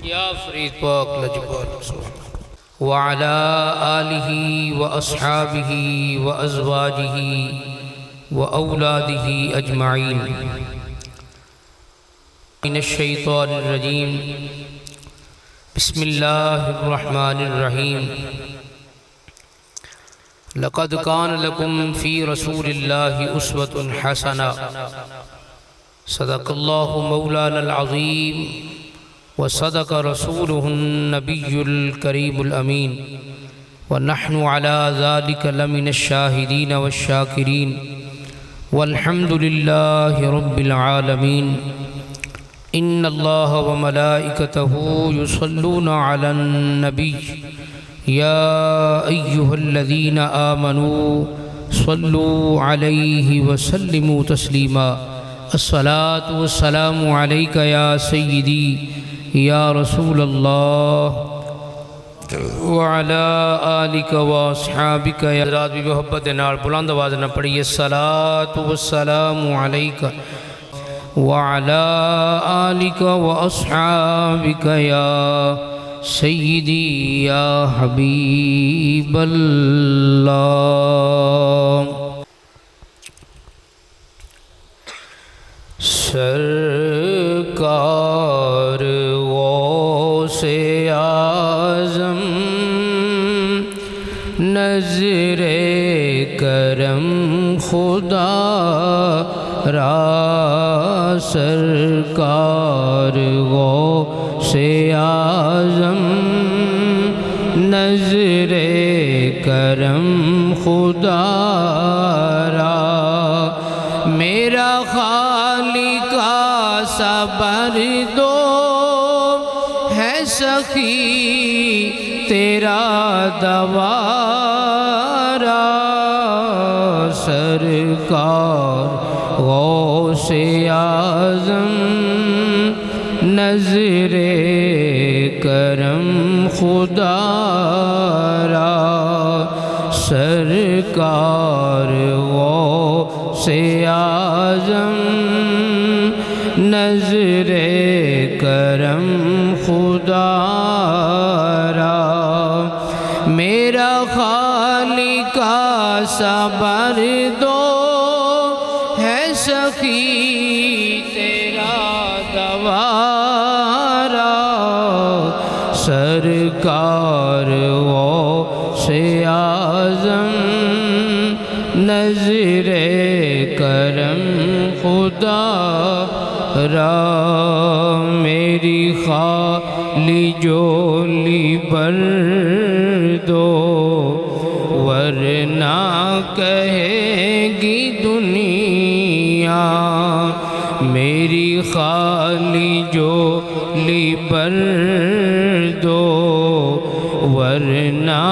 या फरीद पाक लजपाल व अला आलिही व अस्हाबिही व अज़वाजिही व औलादिही अजमाइन मिनश्शैतानिर्रजीम बिस्मिल्लाहिर्रहमानिर्रहीम लक़द कान लकुम फ़ी रसूलिल्लाहि उस्वतुन हसना सदक़ल्लाहु मौलानल अज़ीम व सदक़ रसूलुहुन नबियुल करीमुल अमीन व नहनु अला ज़ालिका लमिनश शाहिदीन वश्शाकिरीन वल्हम्दुलिल्लाहि रब्बिल आलमीन। इन्नल्लाह व मलाइकतहु युसल्लूना अलन नबी या अय्युहल्लज़ीना आमनू सल्लू अलैहि व सल्लिमू तस्लीमा। अस्सलातु वस्सलामु अलैका या सय्यदी या रसूलल्लाह व अला आलिका व अस्हाबिका। हज़रात भी मोहब्बत नाल बुलंद आवाज़ न पढ़िए सलातु वस्सलामु अलैका व अला आलिका व अस्हाबिका या सय्यदी या हबीबल्लाह। सरकार से आज़म नज़रे करम खुदा रा सरकार से आज़म नज़रे करम खुदा रा मेरा खालिका सबर दो है सखी तेरा दवारा। सरकार गौसे आज़म नज़रे करम खुदा रा सरकार गौसे आज़म नज़रे करम खुदा रा मेरा खालिका सबर दो है सखी तेरा दवारा। सरकार से आज़म नज़रे करम खुदा रा मेरी खाली जोली भर दो वरना कहेगी दुनिया। मेरी खाली जोली भर दो वरना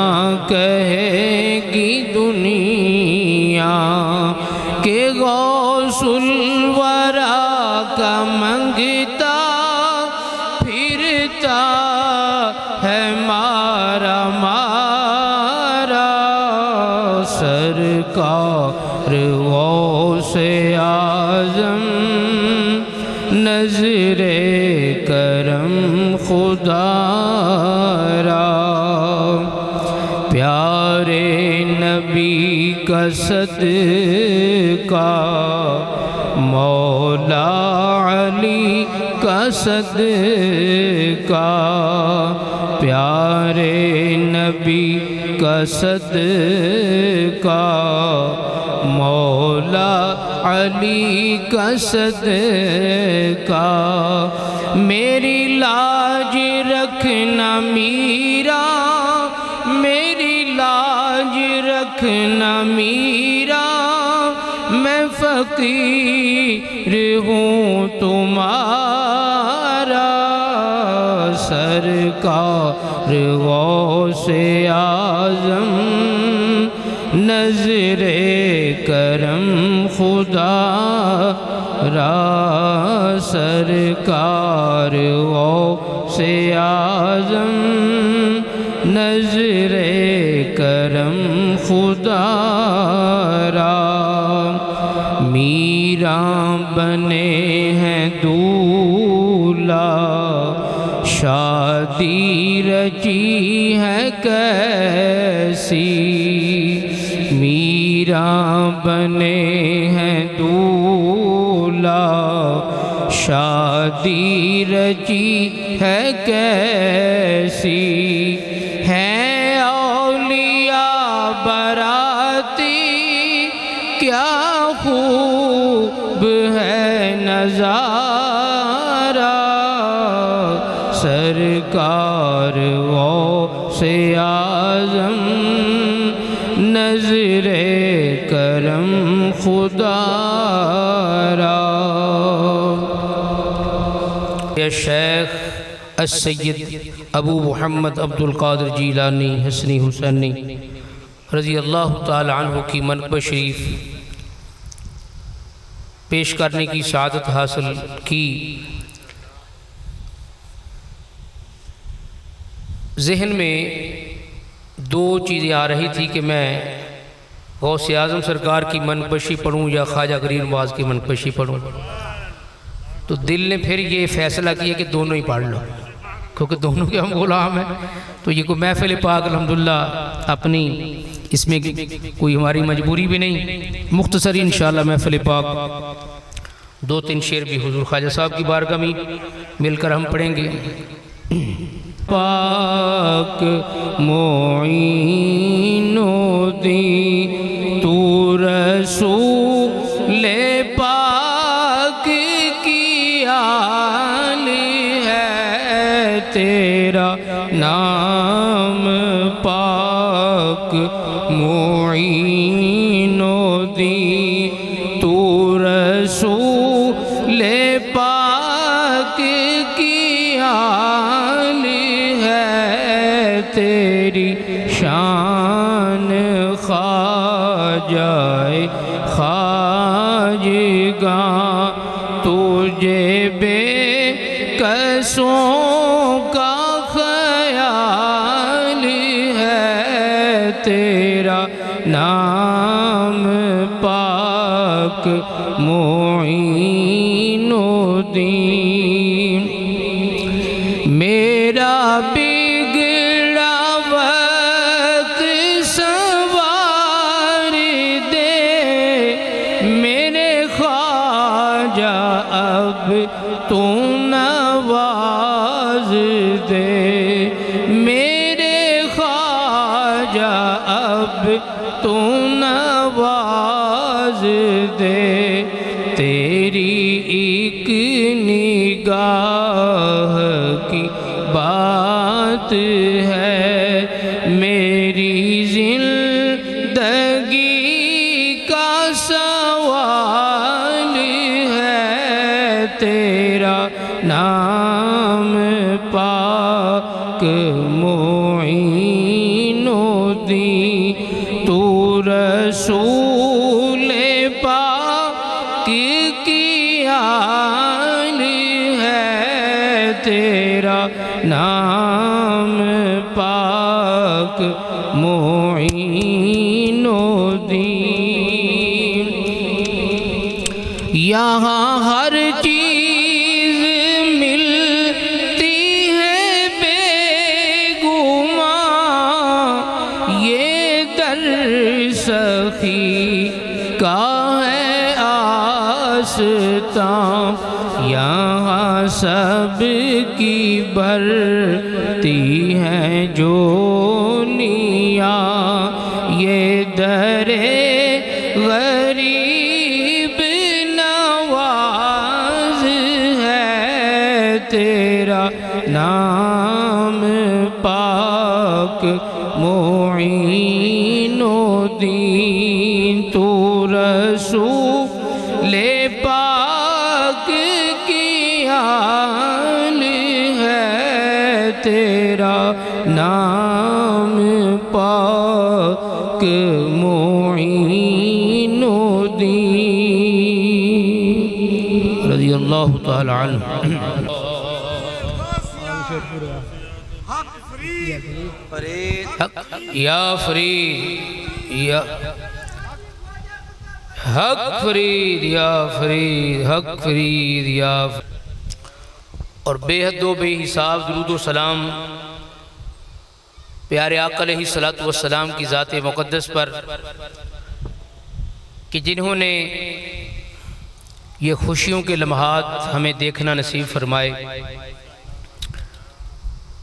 कहेगी दुनिया के गौसुल वरा का मंगता फिरता है मारा मारा। सरकार गौसे आज़म नज़रे करम खुदा रा प्यारे नबी का सदका मौला अली का सदका प्यारे नबी का सदका मौला अली का सदका मेरी लाज रखना मीरा मेरी लाज रखना मीरा मैं फ़कीर हूँ तुम्हारा। सरकार गौसे आज़म नज़रे करम खुदा रा सरकार गौसे आज़म नज़रे करम खुदा रा मीरा बने हैं दूल्हा शादी रची है कैसी, मीरा बने हैं दूल्हा। शादी रची है कैसी, है औलिया बराती, क्या खूब है नज़ारा। सरकार वो से आज़म, नज़रे करम खुदारा। या शेख अस्सय्यद अबू मुहम्मद अब्दुल कादिर जीलानी हसनी हुसैनी रज़ी अल्लाह ताला अन्हु की मनक़ब शरीफ पेश करने की सआदत हासिल की। ज़हन में दो चीज़ें आ रही थी कि मैं गौसे आज़म सरकार की मनक़बशी पढ़ूँ या ख्वाजा गरीब नवाज़ की मनक़बशी पढ़ूँ। तो दिल ने फिर ये फ़ैसला किया कि दोनों ही पढ़ लो, क्योंकि दोनों के हम ग़ुलाम हैं। तो ये कोई महफ़िल पाक अल्हम्दुलिल्लाह अपनी, इसमें कोई हमारी मजबूरी भी नहीं। मुख्तसरी इंशाअल्लाह महफ़िल पाक दो तीन शेर भी हुज़ूर ख्वाजा साहब की बारगाह में मिलकर हम पढ़ेंगे। पाक मोइनुद्दीन तू रसूल पाक की आल है, तेरा नाम पाक मोइनुद्दीन तू रसूल पाक की आल है, तेरी शान ख्वाजाए ख्वाजगा, तुझे बेकसों का ख्याल है, तेरा नाम पाक मोइनुद्दीन। मेरा बिगड़ा वक्त संवार दे, मेरे ख्वाजा अब तू नवाज दे, मेरे ख्वाजा अब तू नवाज दे। तेरी एक निगाह की बात है, मेरी जिंदगी का सवाल है, तेरा नाम पाक मोइनुद्दीन तू रसूल पाक की आल है, तेरा नाम पाक मोइनुद्दीन। यहाँ हर चीज़ मिलती है बेगुमां, ये दर सखी का है आस्तां। यहाँ सब की भरती हैं जोनियाँ, ये दरे गरीब नवाज है, तेरा नाम पाक मोइनुद्दीन तू रसूल पाक की आल है, तेरा नाम पाक मोइनुद्दीन रज़ी अल्लाह ताला अन्हु। या फरीद या हक फरीद या फरीद हक फरीद या और बेहद व बेहिसाब दुरूद व सलाम प्यारे आका अलैहिस्सलातु वस्सलाम की ज़ात मुक़द्दस पर कि जिन्होंने ये खुशियों के लम्हात हमें देखना नसीब फरमाए।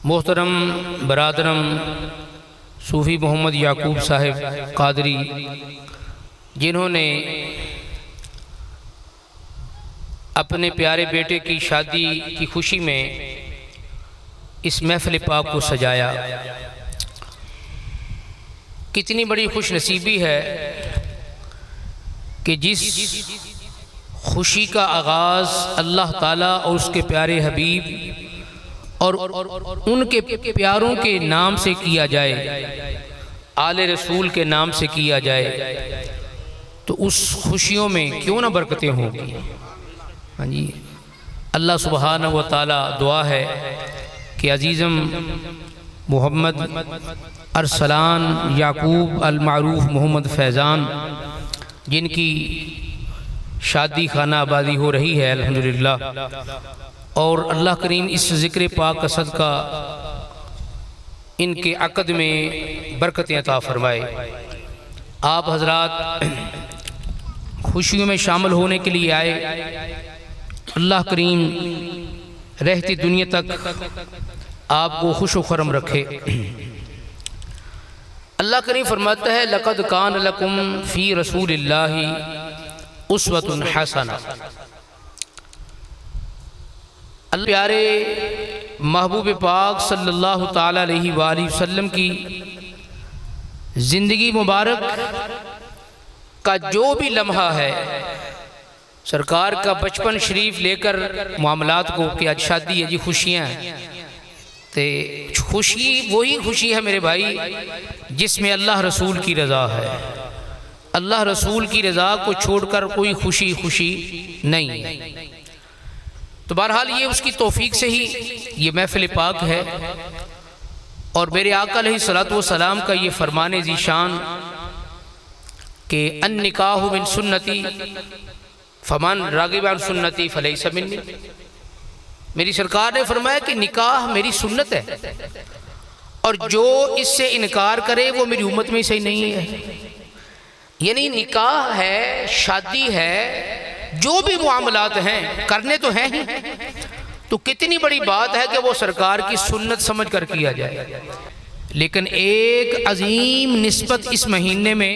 मोहतरम बरादरम सूफ़ी मोहम्मद याकूब साहिब कादरी, जिन्होंने अपने प्यारे बेटे की शादी की खुशी में इस महफ़िल पाक को सजाया। कितनी बड़ी खुश नसीबी है कि जिस खुशी का आगाज़ अल्लाह ताला और उसके प्यारे हबीब और उनके प्यारों के नाम से किया जाए, आले रसूल के नाम से किया जाए, तो उस खुशियों में क्यों ना बरकतें होंगी। हाँ जी, अल्लाह सुब्हानहु व तआला दुआ है कि अजीज़म मोहम्मद अरसलान याकूब अल मारूफ मोहम्मद फैज़ान, जिनकी शादी खाना आबादी हो रही है अल्हम्दुलिल्लाह, और अल्लाह करीम इस ज़िक्र पाक का सदका इनके अक़द में बरकतें अता फ़रमाए। आप हज़रात खुशियों में शामिल होने के लिए आए, अल्लाह करीम रहती दुनिया तक आपको खुश व खुर्रम रखे। अल्लाह करीम फरमाता है, लक़द कान लकुम फ़ी रसूलिल्लाहि उस्वतुन हसना। अल्लाह प्यारे महबूब पाक सल्लल्लाहु ताला अलैहि वसल्लम की ज़िंदगी मुबारक का जो भी लम्हा है, सरकार का बचपन शरीफ लेकर मामलात को कि आज शादी है जी, खुशियाँ हैं, तो खुशी वही खुशी है मेरे भाई जिसमें अल्लाह रसूल की रज़ा है। अल्लाह रसूल की रज़ा को छोड़कर कोई खुशी नहीं है। तो बहरहाल ये उसकी तौफीक से ही ये महफ़िल पाक है, और मेरे आका अलैहिस्सलातु वस्सलाम का ये फरमाने ज़ीशान कि अन निकाहु मिन सुन्नती फमन रागिब अन सुन्नती फलैसा मिन्नी। मेरी सरकार ने फरमाया कि निकाह मेरी सुन्नत है, और जो इससे इनकार करे वो मेरी उम्मत में से नहीं है। यानी निकाह है, शादी है, जो भी मामलात हैं करने तो हैं ही, तो कितनी बड़ी बात है कि वो सरकार की सुन्नत समझ कर किया जाए। लेकिन एक अजीम निस्बत इस महीने में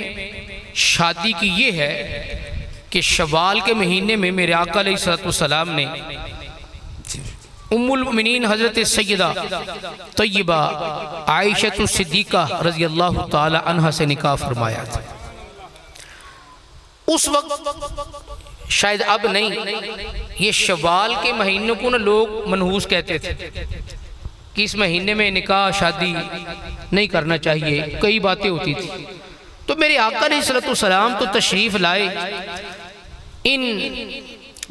शादी की ये है कि शवाल के महीने में मेरे आका अलैहिस्सलाम ने उम्मुल मोमिनीन हज़रत सैयदा तय्यबा आयशा सिद्दीक़ा रज़ियल्लाहु ताला अन्हा से निकाह फरमाया था। उस वक्त शायद अब नहीं, ये शवाल के महीनों को ना लोग मनहूस कहते थे कि इस महीने में निकाह शादी नहीं करना चाहिए, कई बातें होती थी। तो मेरे आका अलैहिस्सलाम तो तशरीफ़ लाए, इन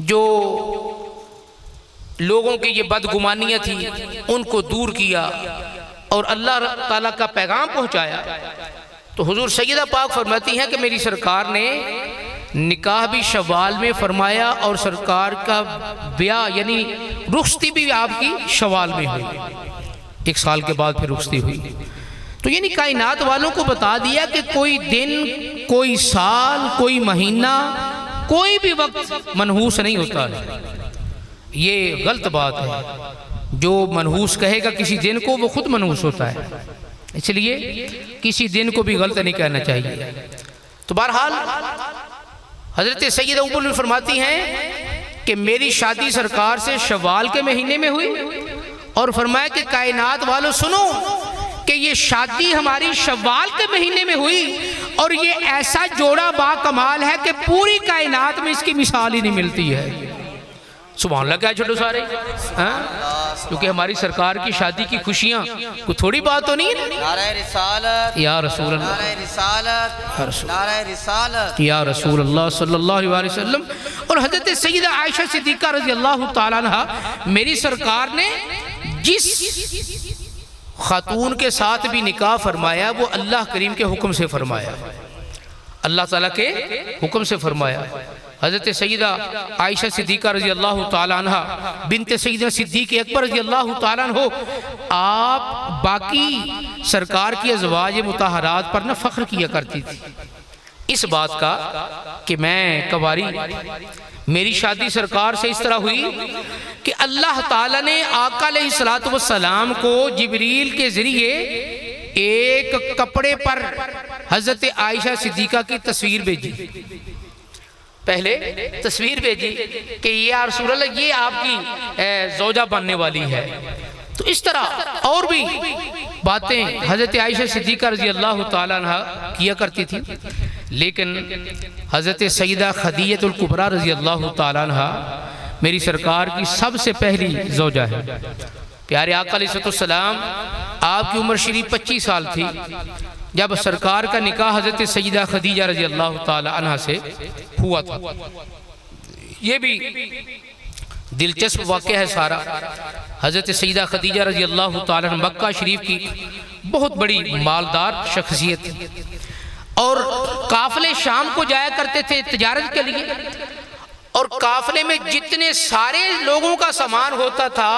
जो लोगों की ये बदगुमानियाँ थी उनको दूर किया और अल्लाह ताला का पैगाम पहुँचाया। तो हुजूर सैयदा पाक फरमाती हैं कि मेरी सरकार ने निकाह भी शवाल में फरमाया, और सरकार का ब्याह यानी रुखसती भी आपकी शवाल में हुई, 1 साल के बाद फिर रुखसती हुई। तो यानी कायनात वालों को बता दिया कि कोई दिन, कोई साल, कोई महीना, कोई भी वक्त मनहूस नहीं होता है। ये गलत बात है, जो मनहूस कहेगा किसी दिन को वो खुद मनहूस होता है, इसलिए किसी दिन को भी गलत नहीं कहना चाहिए। तो बहरहाल हज़रत सैयदा उम्मुल फरमाती हैं कि मेरी शादी सरकार से शवाल के महीने में हुई, और फरमाया कि कायनात वालों सुनो कि ये शादी हमारी शवाल के महीने में हुई, और ये ऐसा जोड़ा बाकमाल है कि पूरी कायनात में इसकी मिसाल ही नहीं मिलती है। सुभान अल्लाह, क्या छोड़ो सारे, क्योंकि हमारी सरकार की शादी की खुशियाँ कोई थोड़ी बात तो नहीं है। नारे रिसालत या रसूल अल्लाह, नारे रिसालत या रसूल अल्लाह सल्लल्लाहु अलैहि वसल्लम। और हज़रत सैयदा आयशा सिद्दीक़ा रज़ियल्लाहु ताला अन्हा, मेरी सरकार ने जिस खातून के साथ भी निकाह फरमाया वो अल्लाह करीम के हुक्म से फरमाया, अल्लाह ताला के हुक्म से फरमाया। हज़रत सैयदा आयशा सिद्दीक़ा रज़ी अल्लाह ताला अन्हा बिनते सैयदना सिद्दीक़ अकबर रज़ी अल्लाह ताला अन्हो आप बाकी सरकार की अज़वाज मुताहरात पर न फ़ख्र किया करती थी इस बात का कि मैं कवारी, मेरी शादी सरकार से इस तरह हुई कि अल्लाह ताला ने आका अलैहिस्सलातु वस्सलाम को जिब्रील के ज़रिए एक कपड़े पर हज़रत आयशा सिद्दीक़ा की तस्वीर भेजी। पहले तस्वीर भेजी कि ये या रसूल अल्लाह ये आपकी ज़ौजा बनने वाली है। तो इस तरह और भी बातें हज़रत आयशा सिद्दीक़ा रज़ी अल्लाह ताला अन्हा किया करती थी। लेकिन हज़रत सैयदा खदीजतुल कुबरा रज़ी अल्लाह ताला अन्हा मेरी सरकार की सबसे पहली ज़ौजा है। प्यारे आका अलैहिस्सलाम आपकी उम्र शरीफ 25 साल थी जब सरकार का निकाह हज़रत सैयदा खदीजा रज़ी अल्लाह ताला अन्हा से हुआ था। ये भी दिलचस्प वाक़या है सारा। हज़रत सैयदा खदीजा रज़ी अल्लाह ताला अन्हा मक्का शरीफ की बहुत बड़ी मालदार शख्सियत थी और काफ़िले शाम को जाया करते थे तिजारत के लिए, और काफ़िले में जितने सारे लोगों का सामान होता था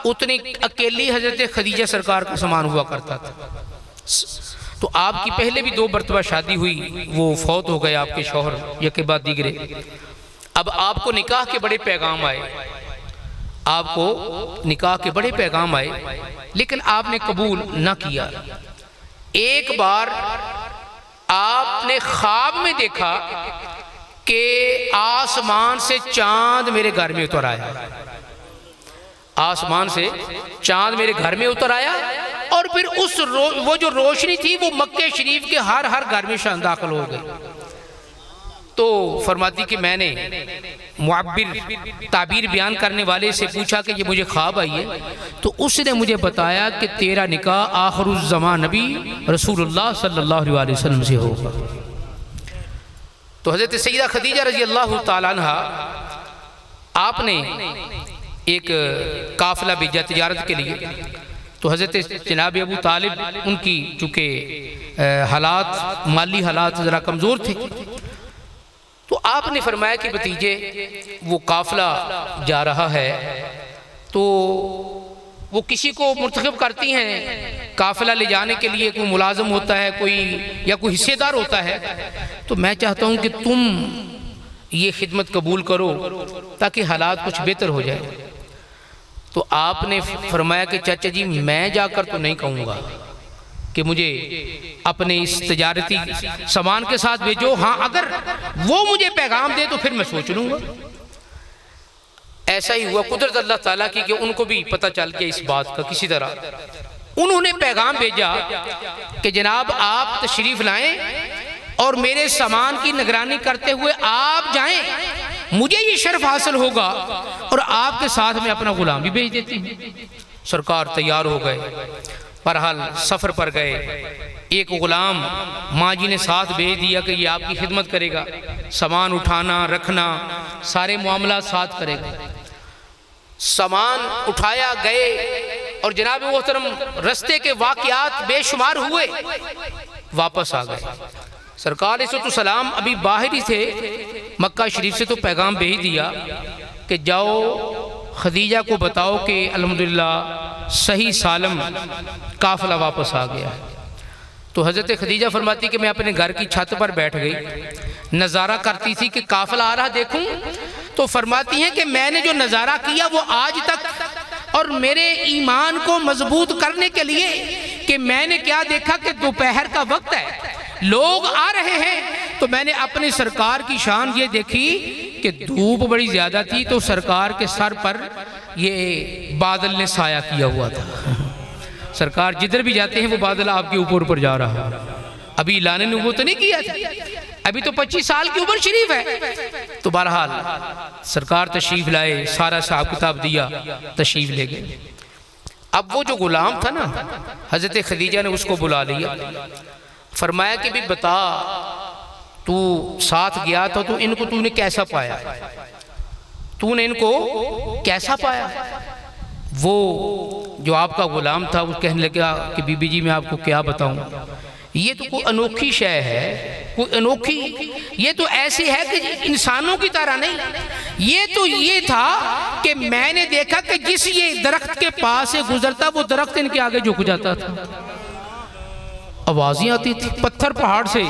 उतनी अकेली हज़रत खदीजा सरकार का सामान हुआ करता था। तो आपकी पहले भी 2 मरतबा शादी हुई, वो फौत हो गए आपके शौहर या के बाद दीगरे। अब आपको निकाह के बड़े पैगाम आए, आपको निकाह के बड़े पैगाम आए, लेकिन आपने कबूल न किया। एक बार आपने ख्वाब में देखा कि आसमान से चांद मेरे घर में उतर आया, आसमान से चांद मेरे घर में उतर आया, और फिर वो जो रोशनी थी वो मक्के शरीफ के हर घर में दाखिल हो गई। तो फरमाती कि मैंने मुअब्बिर ताबीर बयान करने वाले से पूछा कि ये मुझे ख्वाब आई है, तो उसने मुझे बताया कि तेरा निकाह आखिरुज़्ज़मान नबी रसूलुल्लाह सल्लल्लाहु अलैहि वसल्लम से होगा। तो हज़रत सैयदा खदीजा रज़ी अल्लाह ताला अन्हा आपने एक काफ़िला भेजा तिजारत के लिए। तो हज़रत जनाब अबू तालिब उनकी चूँकि हालात माली हालात ज़रा कमज़ोर थे, तो आपने फरमाया कि भतीजे वो काफ़िला जा रहा है, तो वो किसी को मुर्तखब करती हैं काफ़िला ले जाने के लिए, कोई मुलाज़म होता है कोई या कोई हिस्सेदार होता है, तो मैं चाहता हूँ कि तुम ये खिदमत कबूल करो ताकि हालात कुछ बेहतर हो जाए। तो आपने फरमाया कि चाचा जी मैं जाकर तो नहीं कहूँगा कि मुझे अपने इस तजारती सामान के साथ भेजो, हाँ अगर वो मुझे पैगाम दे तो फिर मैं सोच लूँगा। ऐसा ही हुआ, कुदरत अल्लाह ताला की कि उनको भी पता चल गया इस बात का। किसी तरह उन्होंने पैगाम भेजा कि जनाब आप तशरीफ़ लाएं और मेरे सामान की निगरानी करते हुए आप जाएं, मुझे ये शर्फ हासिल होगा और आपके साथ में अपना गुलाम भी भेज देती हूँ। सरकार तैयार हो गए, बहरहाल सफ़र पर गए। एक गुलाम माँ जी ने साथ भेज दिया कि ये आपकी खिदमत करेगा, सामान उठाना रखना सारे मामला साथ करेगा। सामान उठाया गए और जनाब मोहतरम रास्ते के वाक़यात बेशुमार हुए, वापस आ गए। सरकार अलैहिस्सलाम अभी बाहर ही थे, मक्का शरीफ से तो पैगाम भेज दिया कि जाओ खदीजा को बताओ कि अल्हम्दुलिल्लाह सही सालम काफ़िला वापस आ गया है। तो हज़रत खदीजा फरमाती कि मैं अपने घर की छत पर बैठ गई, नज़ारा करती थी कि काफ़िला आ रहा देखूं। तो फरमाती हैं कि मैंने जो नज़ारा किया वो आज तक, और मेरे ईमान को मजबूत करने के लिए कि मैंने क्या देखा कि दोपहर का वक्त है, लोग आ रहे हैं, तो मैंने अपनी सरकार की शान ये देखी कि धूप बड़ी ज़्यादा थी, तो सरकार के सर पर ये बादल ने साया किया हुआ था। सरकार जिधर भी जाते हैं वो बादल आपके ऊपर ऊपर जा रहा है। अभी लाने ने वो तो नहीं किया था, अभी तो 25 साल की उम्र शरीफ है। तो बहरहाल सरकार तशरीफ़ लाए, सारा हिसाब किताब दिया, तशरीफ़ ले गए। अब वो जो गुलाम था ना, हज़रत खदीजा ने उसको बुला लिया, फरमाया कि भी बता तू साथ गया था तो इनको तूने कैसा पाया, तूने इनको कैसा पाया। वो जो आपका गुलाम था वो कहने लगा कि बीबी जी मैं आपको क्या बताऊं, ये तो कोई अनोखी शय है कोई अनोखी, ये तो ऐसी है कि इंसानों की तरह नहीं। ये तो ये था कि मैंने देखा कि जिस ये दरख्त के पास से गुजरता वो दरख्त इनके आगे झुक जाता था, आवाजें आती थी, पत्थर पहाड़ से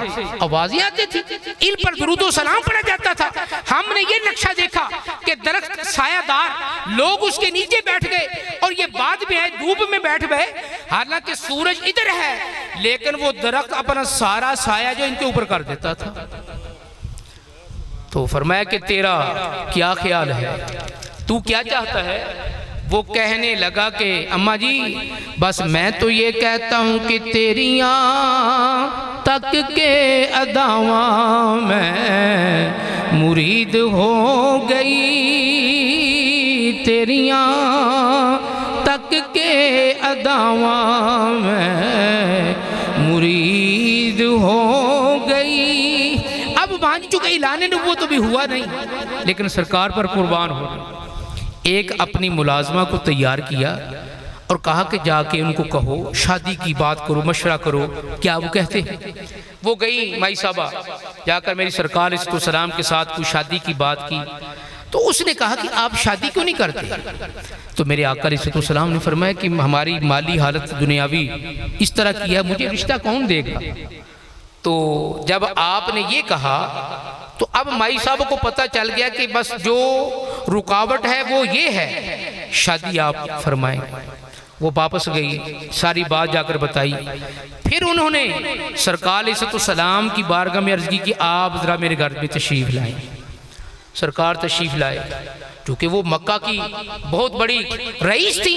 आवाजें आती थी, इन पर दुरूद व सलाम पढ़ा जाता था। हमने ये नक्शा देखा कि दरख्त सायादार, लोग उसके नीचे बैठ गए, और ये बाद में है धूप में बैठ गए, हालांकि सूरज इधर है, लेकिन वो दरख्त अपना सारा साया जो इनके ऊपर कर देता था। तो फरमाया कि तेरा क्या ख्याल है, तू क्या चाहता है? वो कहने लगा कि अम्मा जी बस मैं तो ये कहता हूँ कि तेरियां तक के अदावा में मुरीद हो गई, तेरियां तक के अदावा में मुरीद हो गई। अब मान चुके ऐलान नबूवत तो भी हुआ नहीं, लेकिन सरकार पर कुर्बान हो गई। एक अपनी मुलाजमा को तैयार किया और कहा कि जाके उनको कहो शादी की बात करो, मशवरा करो। क्या वो कहते हैं? वो गई माई साहबा, जाकर मेरी सरकार अलैहिस्सलाम के साथ कुछ शादी की बात की। तो उसने कहा कि आप शादी क्यों नहीं करते? तो मेरे आका अलैहिस्सलाम ने फरमाया कि हमारी माली हालत दुनियावी इस तरह की है, मुझे रिश्ता कौन देगा? तो जब आपने ये कहा तो अब माई साहब को पता चल गया कि बस जो रुकावट है वो ये है, शादी आप फरमाएं। वो वापस गई, सारी बात जाकर बताई। फिर उन्होंने सरकार अलैहिस्सलाम की बारगाह में अर्ज की कि आप जरा मेरे घर में तशरीफ लाएं। सरकार तशरीफ लाए, क्योंकि वो मक्का की बहुत बड़ी रईस थी,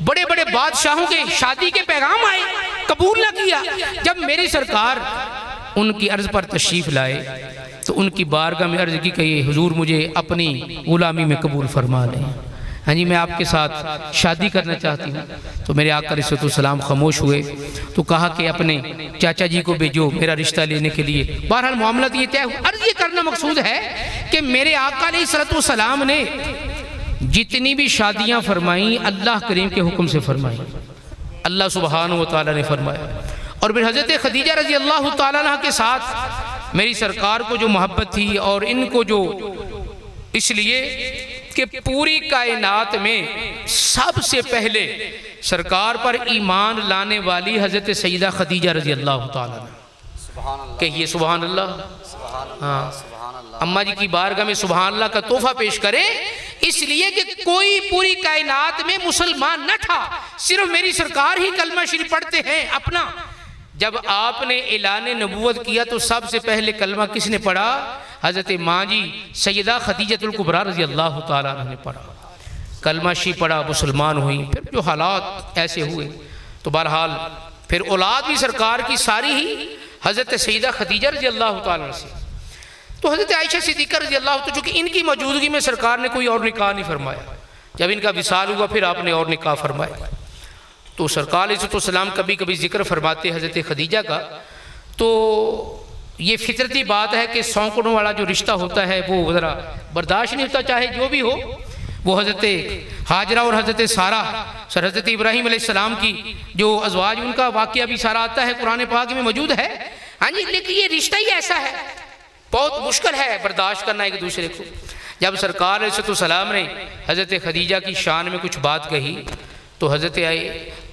बड़े बड़े बादशाहों के शादी के पैगाम आए, कबूल न किया। जब मेरी सरकार उनकी अर्ज पर तशरीफ लाए तो उनकी बारगाह में अर्ज की कि हुजूर मुझे अपनी गुलामी में कबूल फरमा लें। हाँ जी, मैं आपके साथ शादी करना चाहती हूँ। तो मेरे आका अलैहिस्सलाम खामोश हुए। तो कहा कि अपने चाचा जी को भेजो मेरा रिश्ता लेने के लिए। बहरहाल मामला तो ये तय हुआ। अर्ज ये करना मकसूद है कि मेरे आका अलैहिस्सलाम ने जितनी भी शादियाँ फरमाई अल्लाह करीम के हुक्म से फरमाई, अल्लाह सुब्हानहू व तआला ने फरमाया। और फिर हज़रत खदीजा रज़ी अल्लाह तआला अन्हा के साथ मेरी सरकार को जो मोहब्बत थी, और इनको जो इसलिए कि पूरी कायनात में सबसे पहले सरकार पर ईमान लाने वाली हज़रत सईदा खदीजा रज़ी अल्लाह तआला अन्हा। कहिए सुभान अल्लाह। हाँ, अम्मा जी की बारगाह में सुभान अल्लाह का तोहफा पेश करें, इसलिए कि कोई पूरी कायनात में मुसलमान न था, सिर्फ मेरी सरकार ही कलमा शरीफ पढ़ते हैं अपना। जब आपने ऐलान नबूवत किया तो सबसे पहले कलमा किसने पढ़ा? हज़रत माँ जी सैयदा खदीजतुल कुबरा रज़ी अल्लाह तआला अन्हा ने पढ़ा, कलमा शरीफ पढ़ा, मुसलमान हुई। फिर जो हालात ऐसे हुए तो बहरहाल फिर औलाद भी सरकार की सारी ही हज़रत सैयदा खदीजा रज़ी अल्लाह तआला अन्हा से। तो हज़रत आयशा सिद्दीक़ा रज़ी अल्लाह, तो चूँकि इनकी मौजूदगी में सरकार ने कोई और निकाह नहीं फरमाया, जब इनका विसाल हुआ फिर आपने और निकाह फरमाया। तो सरकार अलैहिस्सलाम कभी कभी जिक्र फरमाते हज़रत खदीजा का। तो ये फितरती बात है कि सौंकड़ों वाला जो रिश्ता होता है वो ज़रा बर्दाश्त नहीं होता, चाहे जो भी हो। वो हज़रत हाजरा और हज़रत सारा, हज़रत इब्राहीम अलैहिस्सलाम की जो अज़वाज, उनका वाक़या भी सारा आता है कुरान पाक में मौजूद है। हाँ जी, लेकिन ये रिश्ता ही ऐसा है, बहुत मुश्किल है बर्दाश्त करना एक दूसरे को। जब सरकार अलैहिस्सलाम ने हज़रत खदीजा की शान में कुछ बात कही तो हज़रत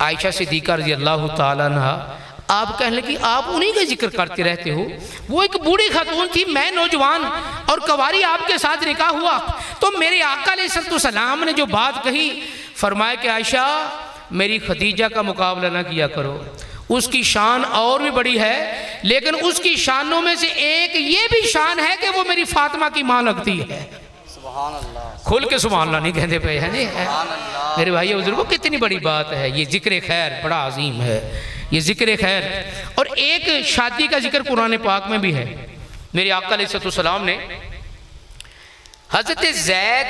आयशा सिद्दीक़ा रज़ी अल्लाह तआला अन्हा आप कहने लगी आप उन्हीं का जिक्र करते रहते हो। वो एक बूढ़ी खातून थी, मैं नौजवान, और कवारी आपके साथ निकाह हुआ। तो मेरे आका अलैहिस्सलाम ने जो बात कही, फरमाया कि आयशा मेरी खदीजा का मुकाबला ना किया करो, उसकी शान और भी बड़ी है, लेकिन उसकी शानों में से एक ये भी शान है कि वो मेरी फातिमा की माँ लगती है। खुल के सुभान अल्लाह नहीं कहते पे, है नहीं मेरे भाई बुजुर्गों, कितनी बड़ी बात है। ये जिक्र खैर बड़ा अजीम है, ये जिक्र खैर। और एक शादी का जिक्र कुरान पाक में भी है। मेरे आका अलैहिस्सलाम ने हज़रत ज़ैद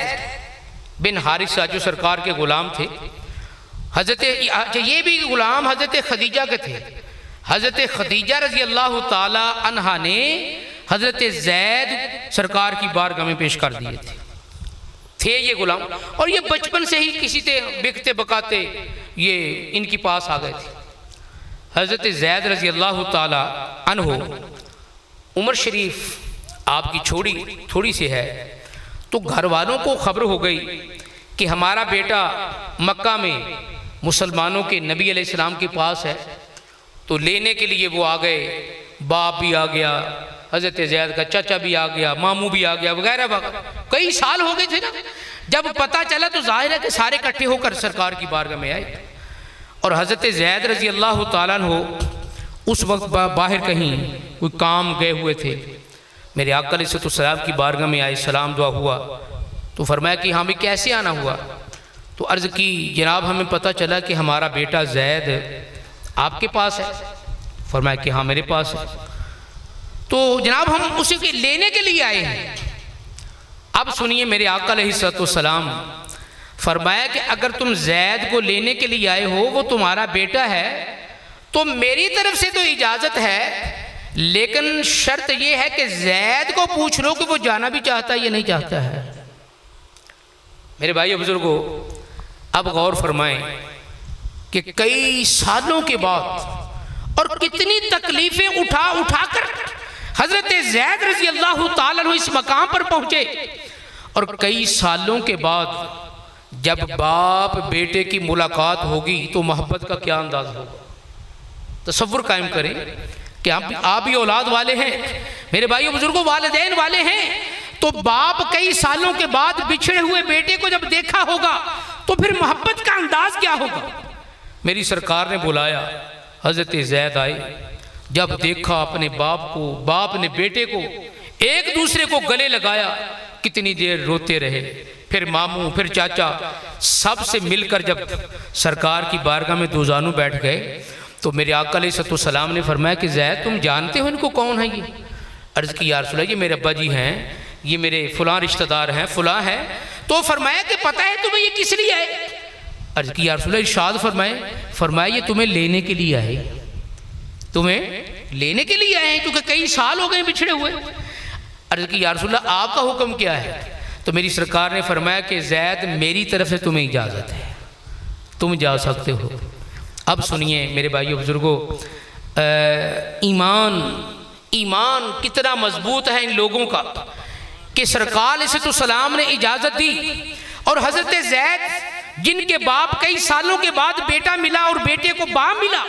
बिन हारिसा जो सरकार के गुलाम थे, हज़रत ये भी गुलाम हज़रत खदीजा के थे। हज़रत खदीजा रज़ी अल्लाह तआला अन्हा ने हज़रत ज़ैद सरकार की बारगाह में पेश कर दिए थे ये गुलाम। और ये बचपन से ही किसी से बिकते बकाते ये इनके पास आ गए थे। हज़रत ज़ैद रज़ी अल्लाह तआला अन्हो उमर शरीफ आपकी थोड़ी सी है, तो घर वालों को खबर हो गई कि हमारा बेटा मक्का में मुसलमानों के नबी अलैहिस्सलाम के पास है। तो लेने के लिए वो आ गए, बाप भी आ गया, हज़रत ज़ैद का चाचा भी आ गया, मामू भी आ गया, वगैरह वगैरह। कई साल हो गए थे ना। जब पता चला तो जाहिर है कि सारे इकट्ठे होकर सरकार की बारगाह में आए। और हज़रत ज़ैद रज़ी अल्लाह तआला अन्हु उस वक्त बाहर कहीं कोई काम गए हुए थे। मेरे आका अलैहिस्सलाम की बारगाह में आए, सलाम दुआ हुआ तो फरमाया कि हाँ भी कैसे आना हुआ। तो अर्ज़ की जनाब हमें पता चला कि हमारा बेटा ज़ैद आपके पास है। फरमाया कि हाँ मेरे पास है। तो जनाब हम उसी के लेने के लिए आए हैं। अब सुनिए मेरे आका अलैहिस्सलाम फरमाया कि अगर तुम ज़ैद को लेने के लिए आए हो, वो तुम्हारा बेटा है, तो मेरी तरफ से तो इजाज़त है, लेकिन शर्त यह है कि ज़ैद को पूछ लो कि वो जाना भी चाहता है या नहीं चाहता है। मेरे भाई बुजुर्गों, अब गौर फरमाएं कि कई सालों के बाद और कितनी तकलीफें उठा उठाकर हज़रत ज़ैद रज़ी अल्लाह तआला अन्हु इस मकाम पर पहुंचे। और कई सालों के बाद जब बाप बेटे की मुलाकात होगी तो मोहब्बत का क्या अंदाज होगा। तसव्वुर कायम करें कि आप भी औलाद वाले हैं, मेरे भाइयों बुजुर्गों, वालिदैन वाले हैं। तो बाप कई सालों के बाद बिछड़े हुए बेटे को जब देखा होगा तो फिर मोहब्बत का अंदाज क्या होगा। मेरी सरकार ने बुलाया, हज़रत ज़ैद आए। जब देखा अपने बाप को, बाप ने बेटे को, एक दूसरे को गले लगाया, कितनी देर रोते रहे। फिर मामू, फिर चाचा, सब से मिलकर जब सरकार की बारगाह में दो जानू बैठ गए तो मेरे आका अलैहिस्सलाम ने फरमाया कि ज़ैद तुम जानते हो इनको कौन है। ये अर्ज़ की या रसूल अल्लाह, ये मेरे अब्बा जी हैं, ये मेरे फ़लाँ रिश्तेदार हैं, फ़लाँ हैं। तो फरमाया कि पता है तुम्हें ये किस लिए आए। अर्ज़ की या रसूल अल्लाह, इरशाद फरमाया ये तुम्हें लेने के लिए आए, तुम्हें लेने के लिए आए, क्योंकि कई साल हो गए बिछड़े हुए। अर्ज़ की या रसूल अल्लाह, आपका हुक्म क्या है। तो मेरी सरकार ने फरमाया कि ज़ैद मेरी तरफ से तुम्हें इजाज़त है, तुम जा सकते हो। अब सुनिए मेरे भाइयों बुजुर्गों, ईमान कितना मजबूत है इन लोगों का कि सरकार अलैहिस्सलाम ने इजाज़त दी। और हज़रत ज़ैद जिनके बाप कई सालों के बाद बेटा मिला और बेटे को बाप मिला,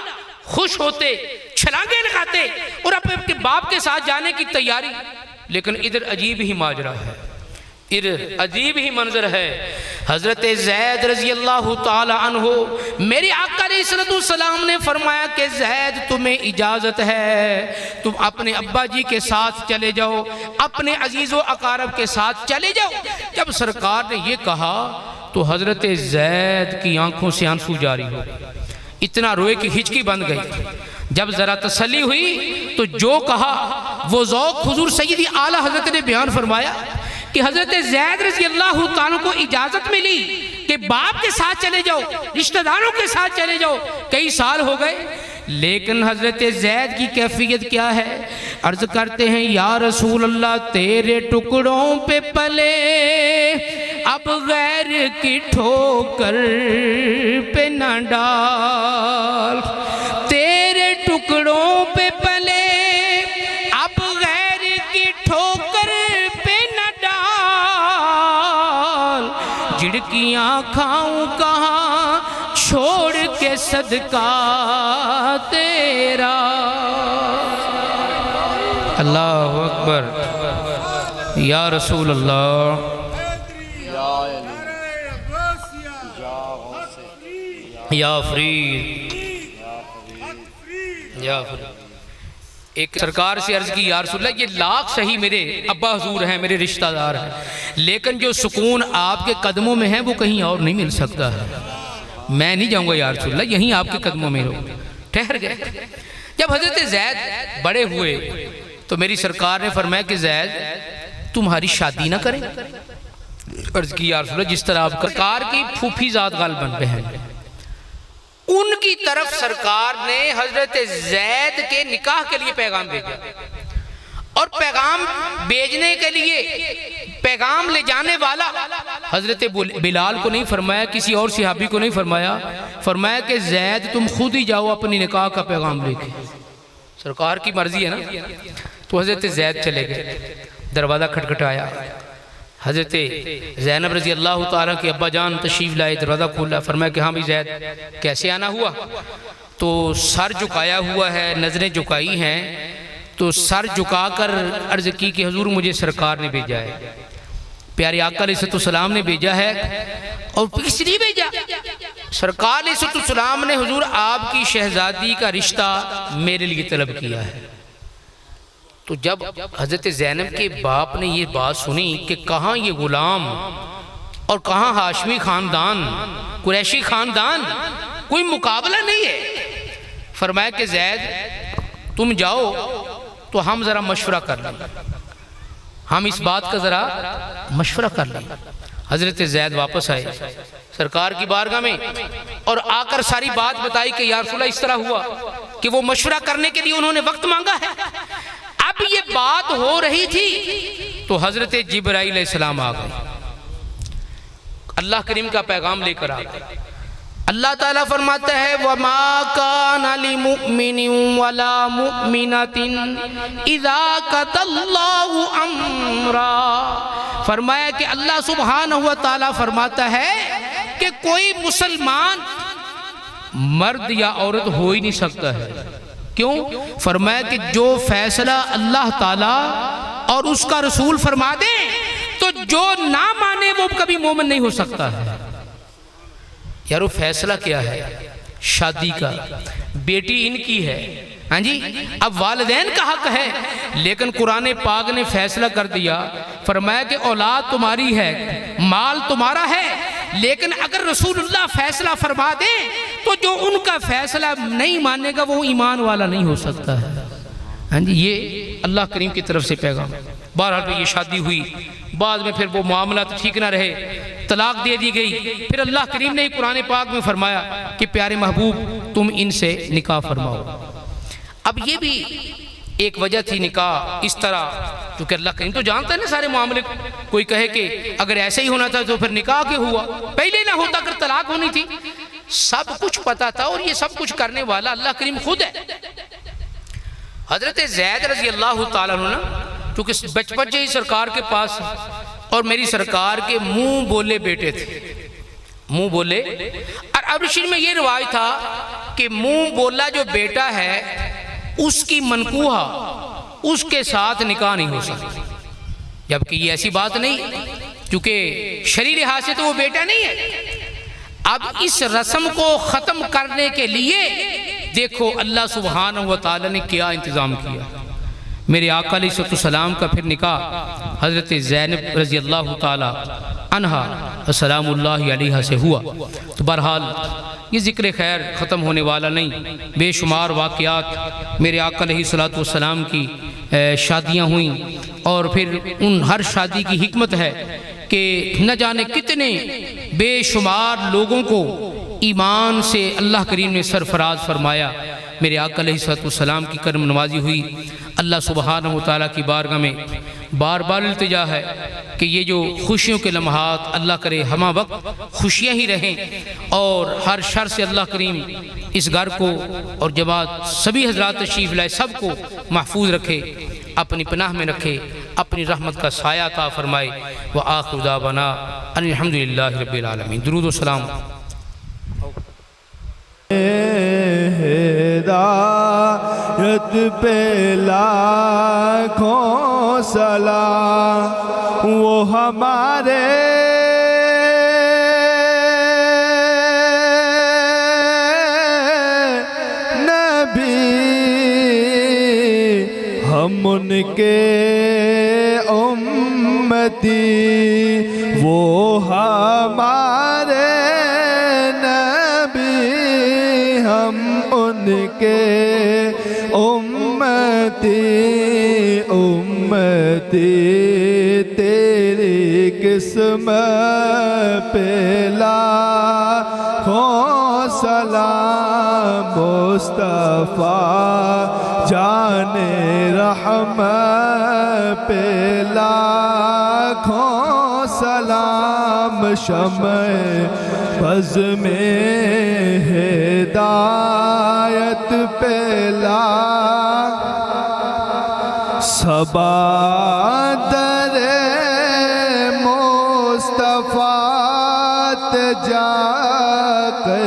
खुश होते, छलांगे लगाते और अपने बाप के साथ जाने की तैयारी। लेकिन इधर अजीब ही माजरा है, इधर अजीब ही मंजर है। हज़रत ज़ैद रज़ी अल्लाह तआला अन्हु, मेरे आका अलैहिस्सलाम ने फरमाया कि ज़ैद तुम्हें इजाज़त है, तुम अपने अब्बा जी के साथ चले जाओ, अपने अजीज़ो अकारब के साथ चले जाओ। जब सरकार ने ये कहा तो हज़रत ज़ैद की आंखों से आंसू जारी हो, इतना रोए कि हिचकी बंद गई। जब ज़रा तसल्ली हुई तो जो कहा वो ज़ौक़ हुज़ूर सय्यदी आला हज़रत ने बयान फरमाया कि हज़रत ज़ैद रज़ी अल्लाह तआला को इजाज़त मिली कि बाप के साथ चले जाओ, रिश्तेदारों के साथ चले जाओ। कई साल हो गए, लेकिन हज़रत ज़ैद की कैफियत क्या है। अर्ज़ करते हैं, या रसूल अल्लाह तेरे टुकड़ों पे पले, अब गैर की ठोकर पे न डाल, तेरे टुकड़ों पे पले, अब गैर की ठोकर पे न डाल, झिड़कियाँ खाऊं कहाँ छोड़ के सदका तेरा। अल्लाह अकबर, या रसूल अल्लाह, या फरीद, या फरीद। एक सरकार से अर्ज की, या रसूल अल्लाह, ये लाख सही मेरे अब्बा हुजूर हैं, मेरे रिश्तेदार हैं, लेकिन जो सुकून आपके कदमों में है वो कहीं और नहीं मिल सकता है। मैं नहीं जाऊंगा या रसूल अल्लाह, यहीं आपके कदमों में रहो। ठहर गए। जब हजरत ज़ैद बड़े हुए तो मेरी सरकार ने फरमाया कि ज़ैद तुम्हारी शादी ना करें। अर्ज की, या रसूल अल्लाह, जिस तरह आप सरकार की फूफी ज़ात गालिबन बहन, उनकी तरफ सरकार ने हजरत ज़ैद के निकाह के लिए पैगाम भेजा। और पैगाम भेजने के लिए, पैगाम ले जाने वाला हजरत बिलाल को नहीं फरमाया, किसी और सहाबी को नहीं फरमाया, फरमाया कि ज़ैद तुम खुद ही जाओ अपनी निकाह का पैगाम लेके। सरकार की मर्जी है ना। तो हज़रत ज़ैद चले गए, दरवाज़ा खटखटाया, हज़रत ज़ैनब रज़ी अल्लाह ताला के अब्बा जान तशरीफ़ लाए, दरवाज़ा खोला, फरमाया कि हाँ भाई ज़ैद कैसे आना हुआ? तो सर झुकाया हुआ है, नज़रें झुकाई हैं, तो सर झुकाकर अर्ज़ की कि हुज़ूर मुझे सरकार ने भेजा है, प्यारे आका अलैहिस्सलाम ने भेजा है। और किस लिए भेजा? सरकार अलैहिस्सलाम ने हुज़ूर आपकी शहज़ादी का रिश्ता मेरे लिए तलब किया है। तो जब हज़रत ज़ैनब के बाप ने ये बात सुनी कि कहाँ ये गुलाम और कहाँ हाशमी ख़ानदान, कुरैशी ख़ानदान, कोई मुकाबला नहीं है, फरमाया कि ज़ैद तुम जाओ तो हम ज़रा मशवरा कर लें, हम इस बात का ज़रा मशवरा कर लें। हज़रत ज़ैद वापस आए सरकार की बारगाह में और आकर सारी बात बताई कि या रसूलल्लाह इस तरह हुआ कि वो मशवरा करने के लिए उन्होंने वक्त मांगा है। अब ये बात हो रही थी तो हज़रत जिब्राईल अलैहिस्सलाम आ गए, अल्लाह करीम का पैगाम लेकर आ गए। अल्लाह ताला फरमाता है वमा काना लिमुमिनिन वला मुमिनतिन इज़ा कदल्लाहु अम्रा, फरमाया कि अल्लाह सुब्हानहु व तआला फरमाता है कि कोई मुसलमान मर्द या औरत हो ही नहीं सकता है। क्यों? फरमाया कि जो फैसला अल्लाह ताला और उसका रसूल फरमा दे तो जो ना माने वो कभी मोमिन नहीं हो सकता है। यार वो फैसला क्या है? शादी का, बेटी इनकी है, हाँ जी, अब वालिदैन का हक है, लेकिन कुरान पाक ने फैसला कर दिया, फरमाया कि औलाद तुम्हारी है, माल तुम्हारा है, लेकिन अगर रसूलुल्लाह फैसला फरमा दे तो जो उनका फैसला नहीं मानेगा वो ईमान वाला नहीं हो सकता है। हाँ जी, ये अल्लाह करीम की तरफ से पैगाम। बहरहाल पे ये शादी हुई, बाद में फिर वो मामला तो ठीक ना रहे, तलाक दे दी गई। फिर अल्लाह करीम ने कुरान पाक में फरमाया कि प्यारे महबूब तुम इनसे निकाह फरमाओ। अब ये भी एक वजह थी निकाह इस तरह, क्योंकि अल्लाह करीम तो जानता है ना सारे मामले। कोई कहे कि अगर ऐसे ही होना था तो फिर निकाह क्यों हुआ, पहले ना होता अगर तलाक होनी थी। सब कुछ पता था और ये सब कुछ करने वाला अल्लाह करीम खुद है। हजरत ज़ैद रज़ी अल्लाह ताला अन्हु ना, क्योंकि बचपन से ही सरकार के पास और मेरी सरकार के मुंह बोले बेटे थे, मुंह बोले। और अब शरीफ में ये रिवाज था कि मुंह बोला जो बेटा है उसकी मनकूहा उसके साथ निकाह नहीं हो सकती, जबकि ये ऐसी बात नहीं, क्योंकि शरीर लिहाज से तो वो बेटा नहीं है। अब इस रस्म को ख़त्म करने के लिए देखो अल्लाह सुब्हानहु व तआला ने क्या इंतज़ाम किया। मेरे आका अलैहिस्सलाम का फिर निकाह हज़रत ज़ैनब रज़ी अल्लाह ताला अन्हा सलामुल्लाहि अलैहा से हुआ। तो बहरहाल ये ज़िक्र खैर ख़त्म होने वाला नहीं, बेशुमार वाक़यात मेरे आका अलैहिस्सलाम की शादियाँ हुई और फिर उन हर शादी की हिकमत है कि न जाने कितने बेशुमार लोगों को ईमान से अल्लाह करीम ने सरफराज फरमाया। मेरे आका अलैहिस्सलाम की करम नवाजी हुई। अल्लाह सुब्हानहु व तआला की बारगाह में बार बार इल्तिजा है कि ये जो खुशियों के लम्हात अल्लाह करे हमा वक्त खुशियाँ ही रहें और हर शर से अल्लाह करीम इस घर को और जमात सभी हजरात तशरीफ़ लाए सबको महफूज रखे, अपनी पनाह में रखे, अपनी रहमत का साया अता फरमाए। व आखिरु दावाना अल्हम्दुलिल्लाहि रब्बिल आलमीन। दुरूद व सलाम। हिदायत पे लाखों सलाम, वो हमारे नबी, हम उनके उम्मती, वो हमारे उनके उम्मती, उम्मती तेरी किस्मत पे लाखों सलाम, मुस्तफ़ा जाने रहमत पे लाखों सलाम, शम्अ बज़ में हिदायत पे सबा दरे मुस्तफ़ात जाकर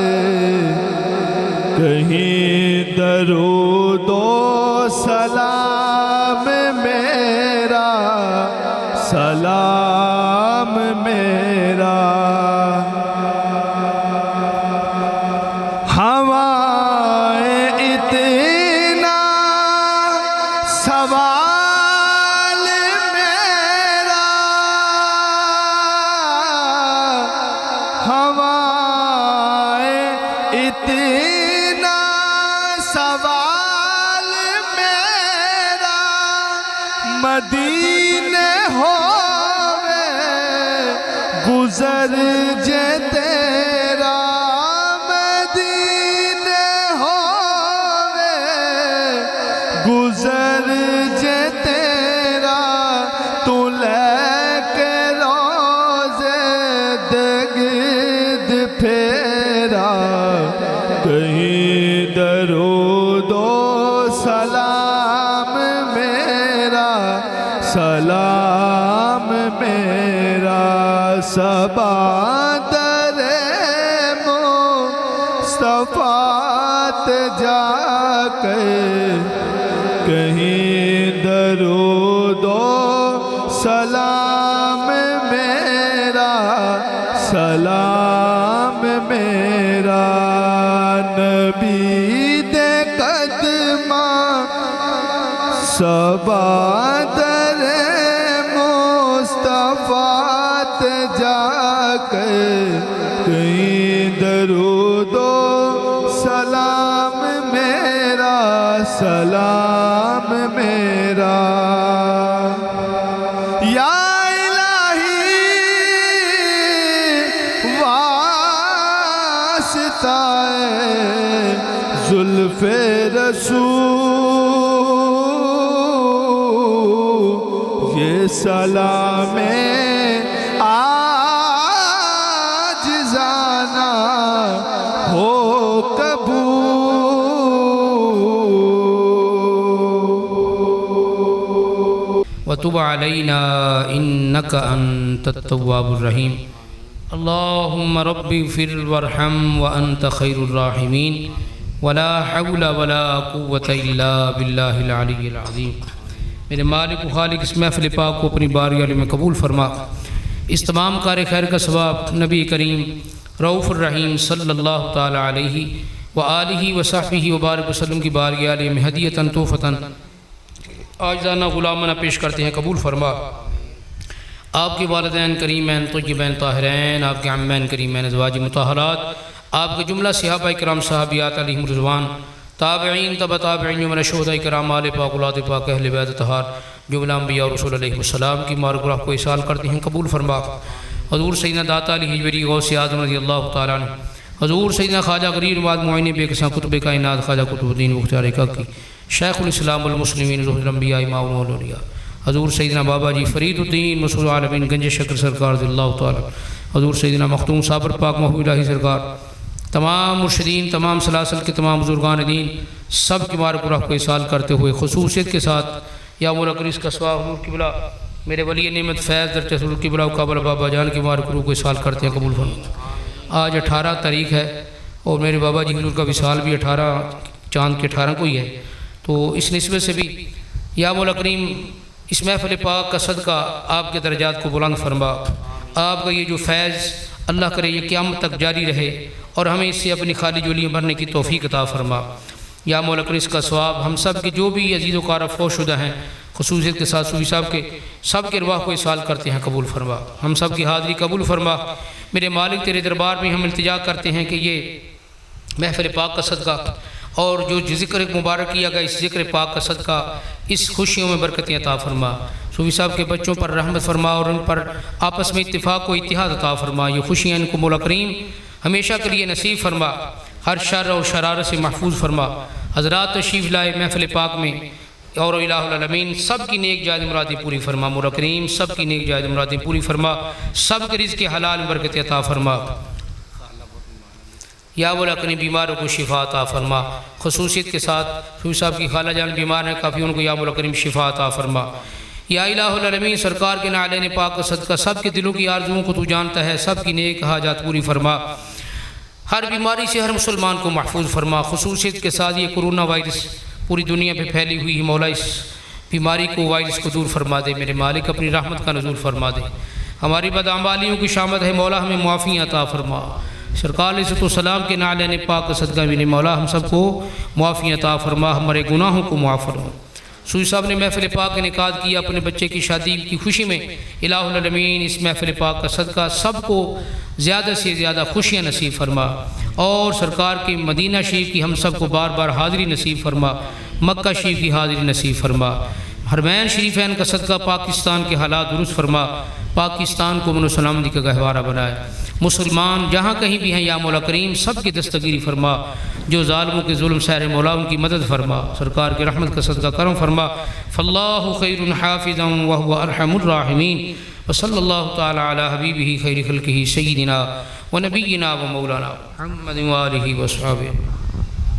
कहीं दरूदो सलाम मेरा, सलाम मेरा। हवाए इतना सवाल मेरा, हवाए इतना सवाल मेरा, मदीने होवे गुजर जे तेरा, मदीने होवे गुजर जे तेरा, तू लेके रोज़े दगिद फेरा, कहीं दरूदो सलाम मेरा, सलाम मेरा। सबा दरे मुस्तफ़ात जाकर कहीं दरूदो सलाम मेरा, सलाम मेरा। नबी दे कदमा सबा दरे मुस्तफ़ात जाकर कहीं दरूदो सलाम मेरा, सलाम मेरा। या इलाही वास्ता जुल्फ़े रसूल, ये सलामे आजिज़ाना हो कबूल। वतुब अलैना इन्नका अंतत-तव्वाबुर रहीम। अल्लाहुम्मा रब्बि फ़िर वरहम व अंत खैरुर राहिमीन वला हौला वला कुव्वता इल्ला बिल्लाहिल अलिय्यिल अज़ीम। मेरे मालिक व खालिक इस महफ़िल पाक को अपनी बारगाह में कबूल फरमा। इस तमाम कार खैर का सवाब नबी करीम रऊफ़ुर रहीम सल्लल्लाहु ताला अलैहि व आलिहि व सहबिहि व बारिक वसल्लम की बारगाह में हदियतन तोहफ़तन आज़ाना ग़ुलामना पेश करते हैं, कबूल फरमा। आपके वालिदैन करीमैन तय्यबैन ताहिरैन, आपके अम्मैन करीमैन अज़वाज मुतहहरात, आपके जुमला सहाबा किराम साहबियात अलैहिम रिज़वान, ताबिईन तबा ताबिईन व शुहदा किराम आले पाक औलाद पाक अहले बैत तहार, जुमला अंबिया और रसूल अलैहिस्सलाम की मारगुराह को इसाल करते हैं, कबूल फरमा। हज़ूर सैयदना दाता अली हिजरी गौसे आज़म रज़ियल्लाहु तआला अन्हु, हज़ूर सैयदना ख्वाजा गरीब नवाज़ मुईन बेकसा कुतुब कायनात ख्वाजा कुतुबुद्दीन मुख्तार की शेखुल इस्लाम वल मुस्लिमीन ज़ुहरुल अंबिया इमामुल औलिया, हज़ूर सैयदना बाबा जी फ़रीदुद्दीन मशहूर आलमीन गंज शक्र सरकार रज़ियल्लाहु तआला, हज़ूर सैयदना मखदूम साबर पाक महबूब इलाही सरकार, तमाम मुर्शिदीन, तमाम सलासल के तमाम बुज़ुर्गान दीन, सब की मारगुराह को इसाल करते हुए खुसूसियत के साथ या मुरकरिस का सवाब किबला मेरे वली नेमत फैज़ दर चसूल किबला काबल बाबा जान की मारगुराह को इसाल करते हैं, कबूल फरमा। आज 18 तारीख़ है और मेरे बाबा जी हुजूर का विसाल भी 18 चाँद के 18 को ही है। तो इस निस्बत से भी या मौला करीम इस महफ़िल पाक का सदका आपके दर्जात को बुलंद फरमा। आपका ये जो फैज़ अल्लाह करे ये क़यामत तक जारी रहे और हमें इससे अपनी खाली झोलियाँ भरने की तौफ़ीक़ अता फरमा। या मौला करीम इसका सवाब हम सब के जो भी अजीज़ कार फौशुदा हैं खुसूसियत के साथ सूफी साहब के सब के अरवाह को इसाल करते हैं, कबूल फरमा। हम सब की हाज़री कबूल फरमा। मेरे मालिक तेरे दरबार में हम इल्तिजा करते हैं कि ये महफ़िल पाक का सदका और जो ज़िक्र मुबारक किया गया इस ज़िक्र पाक का सदका इस खुशियों में बरकतें अता फरमा। सूफी साहब के बच्चों पर रहमत फरमा और उन पर आपस में इत्तिफाक़ व इत्तिहाद अता फरमा। ये खुशियाँ इनको मौला करीम हमेशा के लिए नसीब फरमा। हर शर और शरारत से महफूज फरमा। हज़रात तशरीफ़ लाए महफ़िल पाक में और इलाहुल आलमीन सब की नेक जायज़ मुरादें पूरी फरमा। मौला करीम सब की नेक जायज़ मुरादें पूरी फरमा। सब के रिज़्क़ हलाल बरकत अता फरमा। या मौला करीम बीमारों को शिफा अता फरमा। खसूसियत के साथ शफी साहब की खाला जान बीमार हैं काफ़ी, उनको या मौला करीम शिफा अता फरमा। या इलाहुल आलमीन सरकार के नाले पाक का सदका सब के दिलों की आरजुओं को तू जानता है, सब की नेक हाजात पूरी फरमा। हर बीमारी से हर मुसलमान को महफूज फरमा। खसूसियत के साथ ये कोरोना वायरस पूरी दुनिया में फैली हुई है, मौला इस बीमारी को वायरस को दूर फरमा दे। मेरे मालिक अपनी रहमत का नज़ूल फरमा दे। हमारी बदअमालियों की शामत है मौला, हमें मुआफ़ी अता फरमा। सरकार अलैहिस्सलाम के नाले पाक का सदका मेरे मौला हम सबको मुआफ़ी अता फरमा, हमारे गुनाहों को मुआफ़ फरमा। सूई साहब ने महफ़िल पाक का इनेकाद किया अपने बच्चे की शादी की खुशी में। इलाहुल आलमीन इस महफ़िल पाक का सदका सबको ज़्यादा से ज़्यादा खुशियाँ नसीब फरमा और सरकार के मदीना शरीफ की हम सबको बार बार हाज़िरी नसीब फरमा, मक्का शरीफ की हाज़िरी नसीब फरमा। हरमैन शरीफैन का सदका पाकिस्तान के हालात दुरुस्त फरमा, पाकिस्तान को अमन सलामती का गहवारा बनाए। मुसलमान जहाँ कहीं भी हैं या मौला करीम सब की दस्तगीरी फरमा, जो ज़ालिमों के जुल्म सहरे मौला उनकी मदद फरमा। सरकार की रहमत का सदका करम फरमा। फल्लाहु खैरुन हाफिज़न व हुवा अरहमुर राहिमीन व सल्लल्लाहु तआला अला हबीबिही खैरि खल्क़िही सय्यिदिना व नबिय्यिना व मौलाना मुहम्मद व आलिहि व अस्हाबिही।